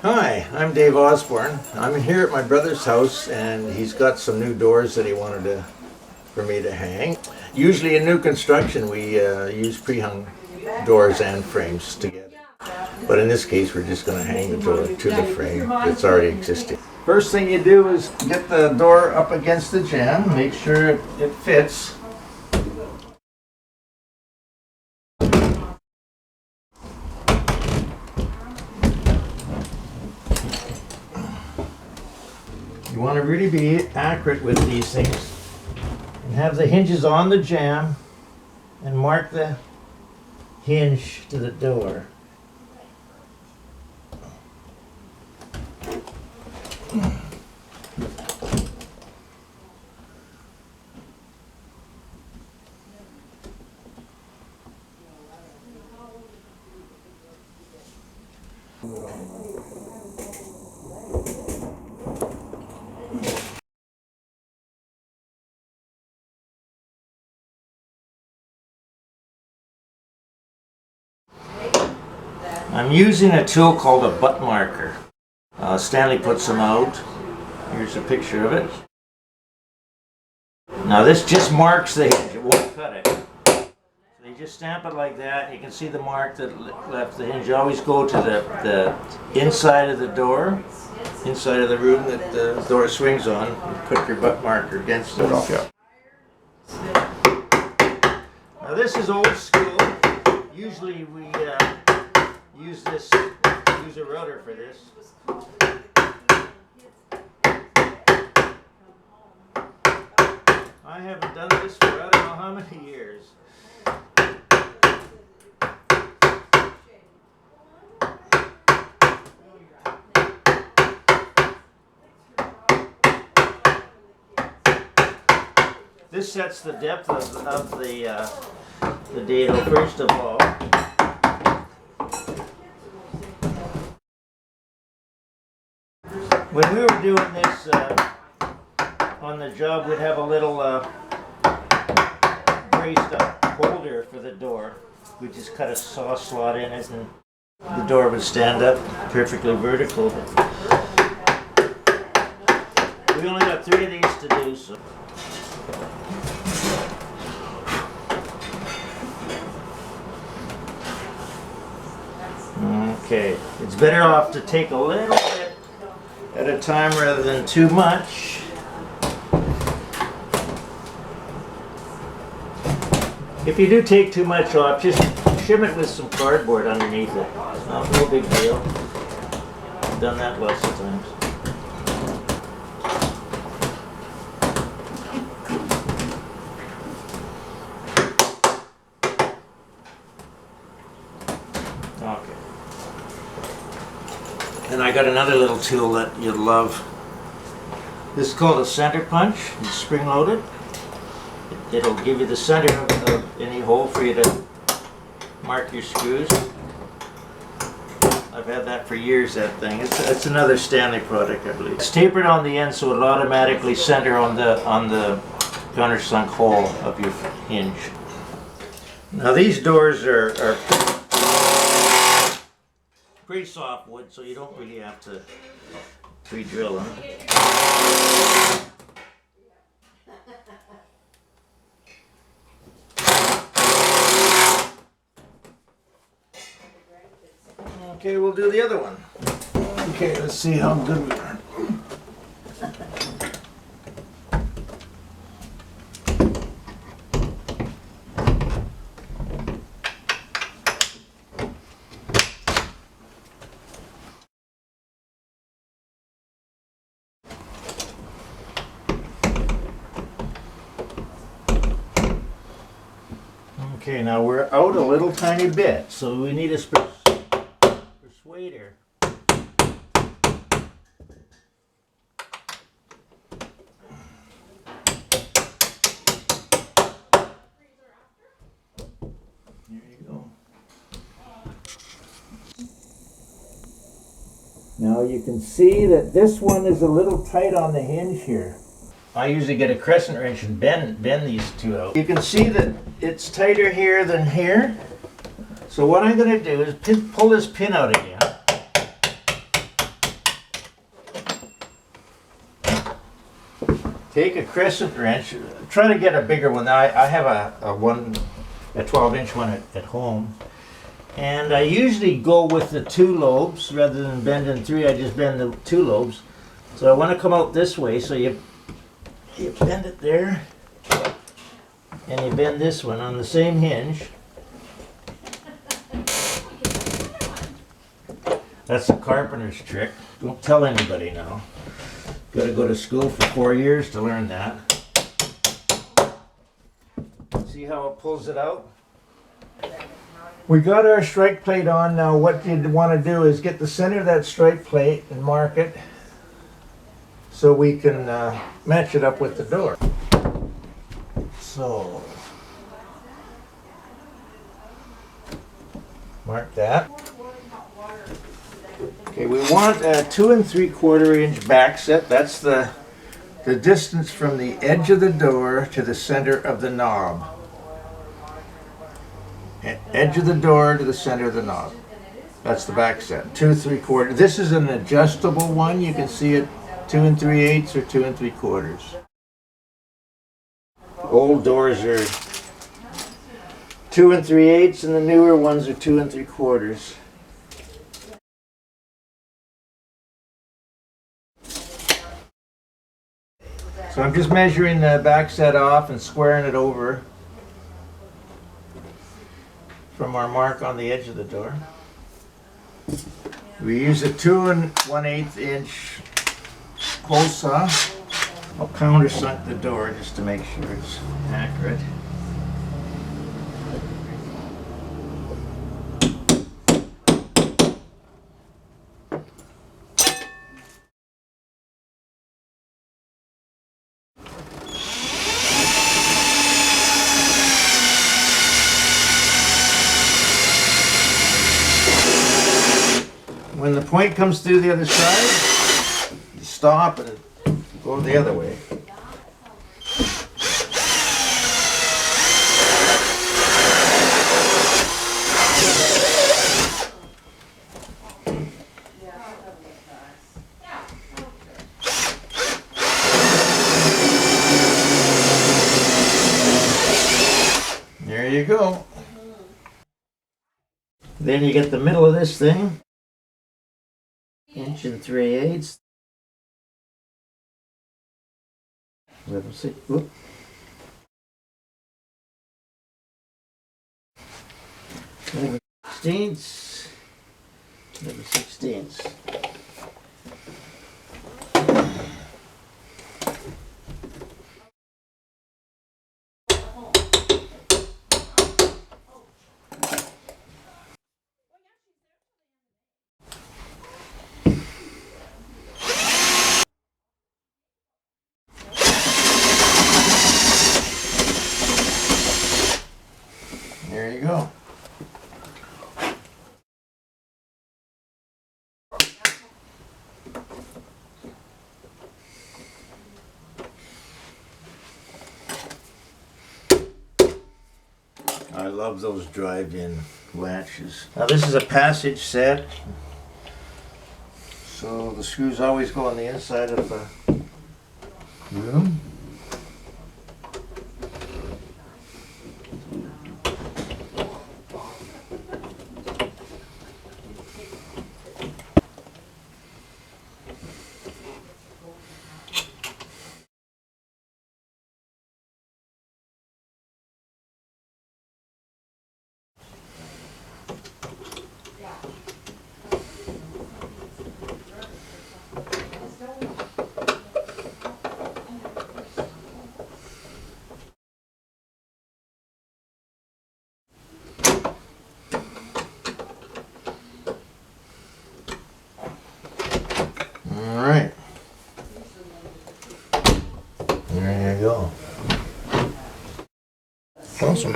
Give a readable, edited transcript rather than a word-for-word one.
Hi, I'm Dave Osborne. I'm here at my brother's house and he's got some new doors that he wanted for me to hang. Usually in new construction we use Prehung doors and frames together. But in this case we're just going to hang the door to the frame that's already existing. First thing you do is get the door up against the jamb, make sure it fits. You want to really be accurate with these things and have the hinges on the jamb and mark the hinge to the door. I'm using a tool called a butt marker. Stanley puts them out. Here's a picture of it. Now this just marks the hinge, it won't cut it. So you just stamp it like that. You can see the mark that left the hinge. You always go to the inside of the door, inside of the room that the door swings on, and put your butt marker against it. Now this is old school. Usually we use a router for this. I haven't done this for I don't know how many years. This sets the depth of the dado first of all. When we were doing this on the job, we'd have a little raised up holder for the door. We'd just cut a saw slot in it and the door would stand up perfectly vertical. We only got 3 of these to do, so. Okay, it's better off to take a little bit at a time rather than too much. If you do take too much off, just shim it with some cardboard underneath it. It's no big deal. I've done that lots of times. Okay. And I got another little tool that you'll love. This is called a center punch. It's spring loaded. It'll give you the center of any hole for you to mark your screws. I've had that for years, that thing. It's another Stanley product, I believe. It's tapered on the end so it'll automatically center on the countersunk hole of your hinge. Now these doors are pretty soft wood, so you don't really have to pre-drill them. Okay, we'll do the other one. Okay, let's see how good we are. Okay, now we're out a little tiny bit, so we need a persuader. There you go. Now you can see that this one is a little tight on the hinge here. I usually get a crescent wrench and bend these two out. You can see that it's tighter here than here. So what I'm going to do is pull this pin out again. Take a crescent wrench. Try to get a bigger one. I have a 12-inch one at home. And I usually go with the 2 lobes rather than bending 3. I just bend the 2 lobes. So I want to come out this way. So you bend it there, and you bend this one on the same hinge. That's a carpenter's trick. Don't tell anybody now. Got to go to school for 4 years to learn that. See how it pulls it out? We got our strike plate on. Now what you'd want to do is get the center of that strike plate and mark it so we can match it up with the door. So, mark that. Okay, we want a 2 3/4 inch back set. That's the distance from the edge of the door to the center of the knob. Edge of the door to the center of the knob. That's the back set. 2 3/4. This is an adjustable one. You can see it 2 3/8 or 2 3/4. Old doors are 2 3/8 and the newer ones are 2 3/4. So I'm just measuring the back set off and squaring it over from our mark on the edge of the door. We use a 2 1/8 inch close saw. I'll countersunk the door just to make sure it's accurate. When the point comes through the other side, you stop and go the other way. There you go. Then you get the middle of this thing. 1 3/8. 11 16ths. 11 16ths. There you go. I love those drive-in latches. Now this is a passage set, so the screws always go on the inside of the room. All right. There you go. Awesome.